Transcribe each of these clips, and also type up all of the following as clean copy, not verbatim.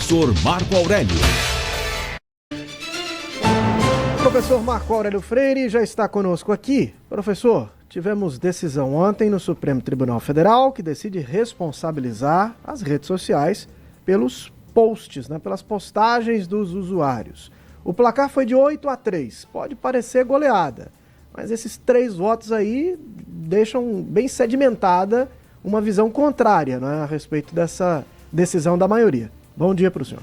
Professor Marco Aurélio. Professor Marco Aurélio Freire já está conosco aqui. Professor, tivemos decisão ontem no Supremo Tribunal Federal que decide responsabilizar as redes sociais pelos posts, pelas postagens dos usuários. O placar foi de 8-3, pode parecer goleada, mas esses 3 votos aí deixam bem sedimentada uma visão contrária, a respeito dessa decisão da maioria. Bom dia para o senhor.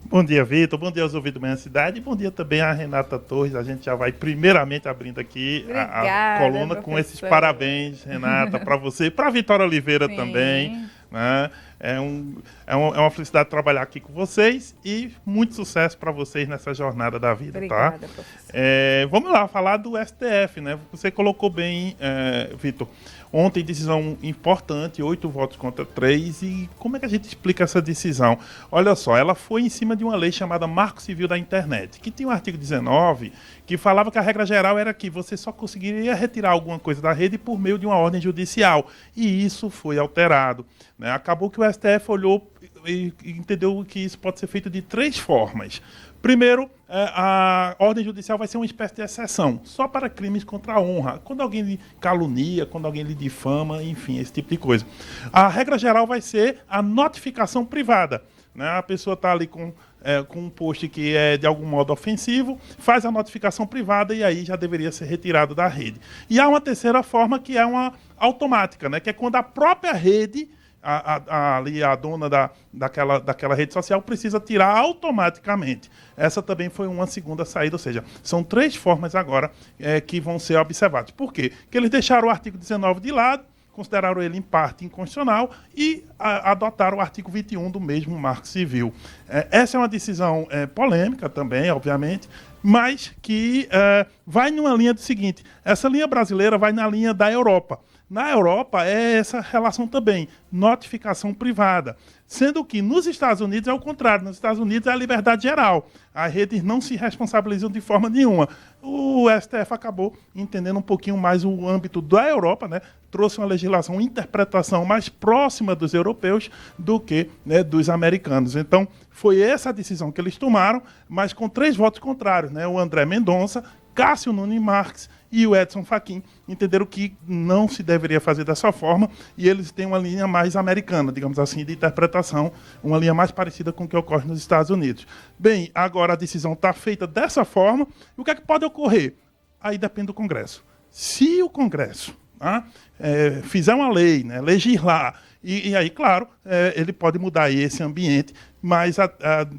Bom dia, Vitor. Bom dia aos ouvintes do Manhã Cidade. Bom dia também a Renata Torres. A gente já vai primeiramente abrindo aqui a coluna professor. Com esses parabéns, Renata, para você e para a Vitória Oliveira. Sim. Também. Né? É uma felicidade trabalhar aqui com vocês e muito sucesso para vocês nessa jornada da vida. Obrigada, tá? Vamos lá, falar do STF, né? Você colocou bem, Vitor. Ontem, decisão importante, 8 votos contra 3. E como é que a gente explica essa decisão? Olha só, ela foi em cima de uma lei chamada Marco Civil da Internet, que tinha um artigo 19 que falava que a regra geral era que você só conseguiria retirar alguma coisa da rede por meio de uma ordem judicial. E isso foi alterado. Né? Acabou que o STF olhou e entendeu que isso pode ser feito de 3 formas. Primeiro, a ordem judicial vai ser uma espécie de exceção, só para crimes contra a honra, quando alguém lhe calunia, quando alguém lhe difama, enfim, esse tipo de coisa. A regra geral vai ser a notificação privada. Né? A pessoa está ali com um post que é de algum modo ofensivo, faz a notificação privada e aí já deveria ser retirado da rede. E há uma terceira forma que é uma automática, né? Que é quando a própria rede, a dona daquela rede social precisa tirar automaticamente. Essa também foi uma segunda saída, ou seja, são 3 formas agora que vão ser observadas. Por quê? Porque eles deixaram o artigo 19 de lado, consideraram ele em parte inconstitucional e adotaram o artigo 21 do mesmo Marco Civil. Essa é uma decisão polêmica também, obviamente, mas que vai numa linha do seguinte: essa linha brasileira vai na linha da Europa. Na Europa é essa relação também, notificação privada. Sendo que nos Estados Unidos é o contrário, nos Estados Unidos é a liberdade geral. As redes não se responsabilizam de forma nenhuma. O STF acabou entendendo um pouquinho mais o âmbito da Europa, né? Trouxe uma legislação, uma interpretação mais próxima dos europeus do que dos americanos. Então, foi essa a decisão que eles tomaram, mas com 3 votos contrários, né? O André Mendonça, Cássio Nunes Marques e o Edson Fachin entenderam que não se deveria fazer dessa forma e eles têm uma linha mais americana, digamos assim, de interpretação, uma linha mais parecida com o que ocorre nos Estados Unidos. Bem, agora a decisão está feita dessa forma, e o que é que pode ocorrer? Aí depende do Congresso. Se o Congresso fizer uma lei, né, legislar, e aí, claro, ele pode mudar aí esse ambiente, mas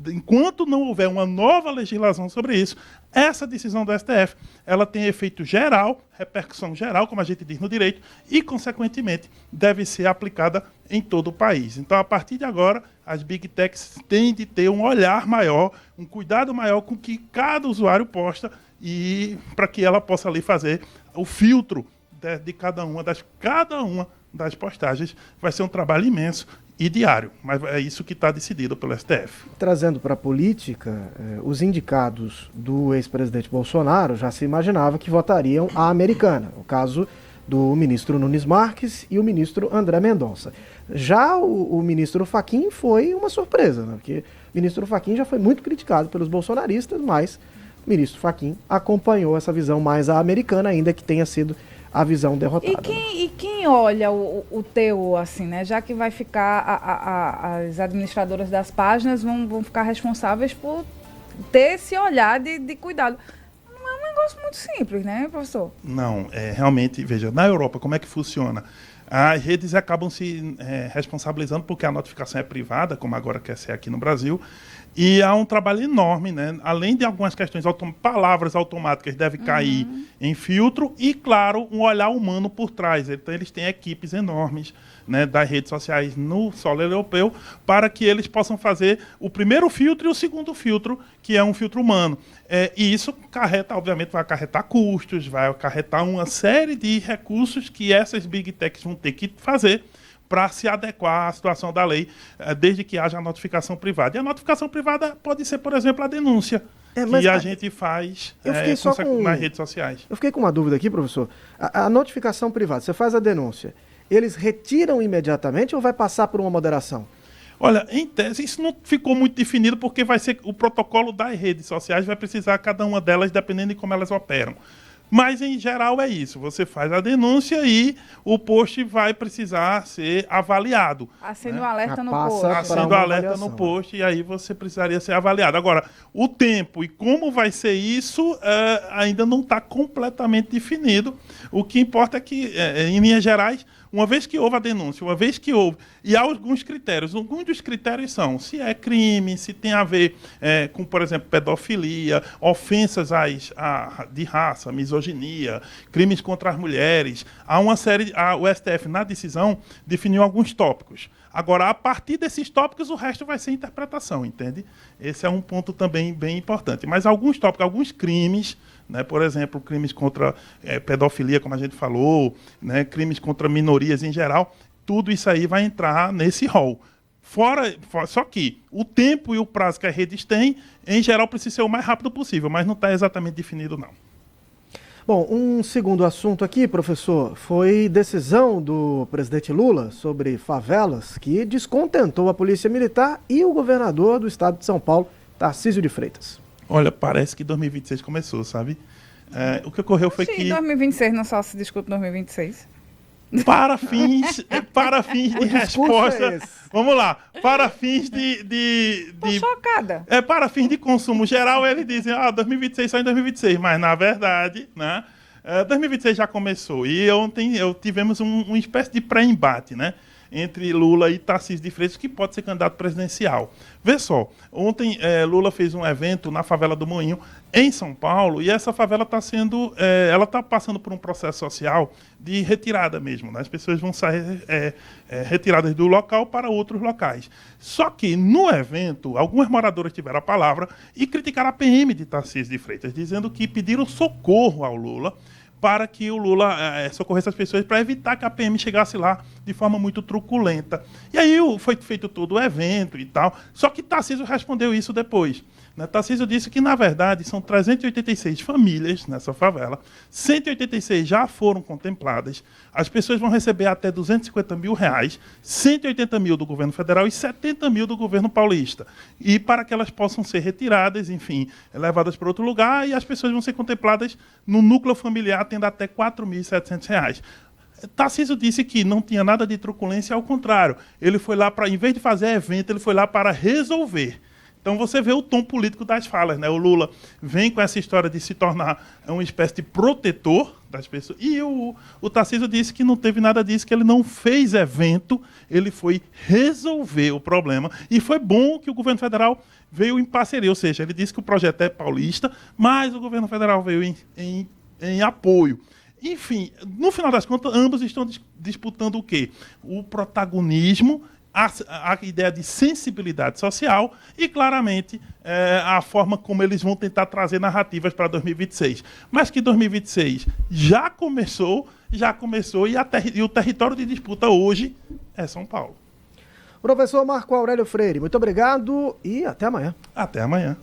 enquanto não houver uma nova legislação sobre isso, essa decisão do STF, ela tem efeito geral, repercussão geral, como a gente diz no direito, e, consequentemente, deve ser aplicada em todo o país. Então, a partir de agora, as Big Techs têm de ter um olhar maior, um cuidado maior com que cada usuário posta, e para que ela possa ali fazer o filtro de cada uma das postagens. Vai ser um trabalho imenso e diário, mas é isso que está decidido pelo STF. Trazendo para a política, os indicados do ex-presidente Bolsonaro já se imaginava que votariam a americana, o caso do ministro Nunes Marques e o ministro André Mendonça. Já o ministro Fachin foi uma surpresa, porque o ministro Fachin já foi muito criticado pelos bolsonaristas, mas o ministro Fachin acompanhou essa visão mais americana, ainda que tenha sido a visão derrotada. E quem olha o teor, assim, né? Já que vai ficar, as administradoras das páginas vão ficar responsáveis por ter esse olhar de cuidado. Não é um negócio muito simples, né, professor? Não, realmente, veja, na Europa, como é que funciona? As redes acabam se responsabilizando porque a notificação é privada, como agora quer ser aqui no Brasil, e há um trabalho enorme, né? Além de algumas questões, palavras automáticas devem cair em filtro e, claro, um olhar humano por trás. Então, eles têm equipes enormes, né, das redes sociais no solo europeu para que eles possam fazer o primeiro filtro e o segundo filtro, que é um filtro humano. E isso obviamente, vai acarretar custos, vai acarretar uma série de recursos que essas Big Techs vão ter que fazer para se adequar à situação da lei, desde que haja a notificação privada. E a notificação privada pode ser, por exemplo, a denúncia que a gente faz nas redes sociais. Eu fiquei com uma dúvida aqui, professor. A notificação privada, você faz a denúncia, eles retiram imediatamente ou vai passar por uma moderação? Olha, em tese, isso não ficou muito definido porque vai ser o protocolo das redes sociais, vai precisar cada uma delas dependendo de como elas operam. Mas, em geral, é isso. Você faz a denúncia e o post vai precisar ser avaliado. Acende o alerta no Passa post. Acende o alerta no post e aí você precisaria ser avaliado. Agora, o tempo e como vai ser isso ainda não está completamente definido. O que importa é que, em linhas gerais, uma vez que houve a denúncia, uma vez que houve... E há alguns critérios. Alguns dos critérios são se é crime, se tem a ver com, por exemplo, pedofilia, ofensas de raça, misoginia, crimes contra as mulheres. Há uma série... O STF, na decisão, definiu alguns tópicos. Agora, a partir desses tópicos, o resto vai ser interpretação, entende? Esse é um ponto também bem importante. Mas alguns tópicos, alguns crimes... Né, por exemplo, crimes contra pedofilia, como a gente falou, né, crimes contra minorias em geral, tudo isso aí vai entrar nesse rol. Só que o tempo e o prazo que as redes têm, em geral, precisa ser o mais rápido possível, mas não está exatamente definido, não. Bom, um segundo assunto aqui, professor, foi decisão do presidente Lula sobre favelas que descontentou a Polícia Militar e o governador do estado de São Paulo, Tarcísio de Freitas. Olha, parece que 2026 começou, sabe? O que ocorreu foi que... 2026 não só se discute 2026. Para fins de resposta... Vamos lá. Para fins Tô chocada. Para fins de consumo geral, eles dizem 2026 só em 2026. Mas, na verdade, né, 2026 já começou. E ontem tivemos uma espécie de pré-embate, né? Entre Lula e Tarcísio de Freitas, que pode ser candidato presidencial. Vê só, ontem Lula fez um evento na favela do Moinho, em São Paulo, e essa favela está ela está passando por um processo social de retirada mesmo, né? As pessoas vão sair retiradas do local para outros locais. Só que, no evento, algumas moradoras tiveram a palavra e criticaram a PM de Tarcísio de Freitas, dizendo que pediram socorro ao Lula, para que o Lula socorresse as pessoas, para evitar que a PM chegasse lá de forma muito truculenta. E aí foi feito todo o evento e tal, só que Tarcísio respondeu isso depois. Né? Tarcísio disse que, na verdade, são 386 famílias nessa favela, 186 já foram contempladas, as pessoas vão receber até R$250 mil, 180 mil do governo federal e 70 mil do governo paulista. E para que elas possam ser retiradas, enfim, levadas para outro lugar, e as pessoas vão ser contempladas no núcleo familiar, tendo até R$4.700. Tarcísio disse que não tinha nada de truculência, ao contrário. Ele foi lá para, em vez de fazer evento, ele foi lá para resolver. Então você vê o tom político das falas, né? O Lula vem com essa história de se tornar uma espécie de protetor das pessoas. E o Tarcísio disse que não teve nada disso, que ele não fez evento, ele foi resolver o problema. E foi bom que o governo federal veio em parceria, ou seja, ele disse que o projeto é paulista, mas o governo federal veio em apoio. Enfim, no final das contas, ambos estão disputando o quê? O protagonismo, a ideia de sensibilidade social e, claramente, a forma como eles vão tentar trazer narrativas para 2026. Mas que 2026 já começou e o território de disputa hoje é São Paulo. Professor Marco Aurélio Freire, muito obrigado e até amanhã. Até amanhã.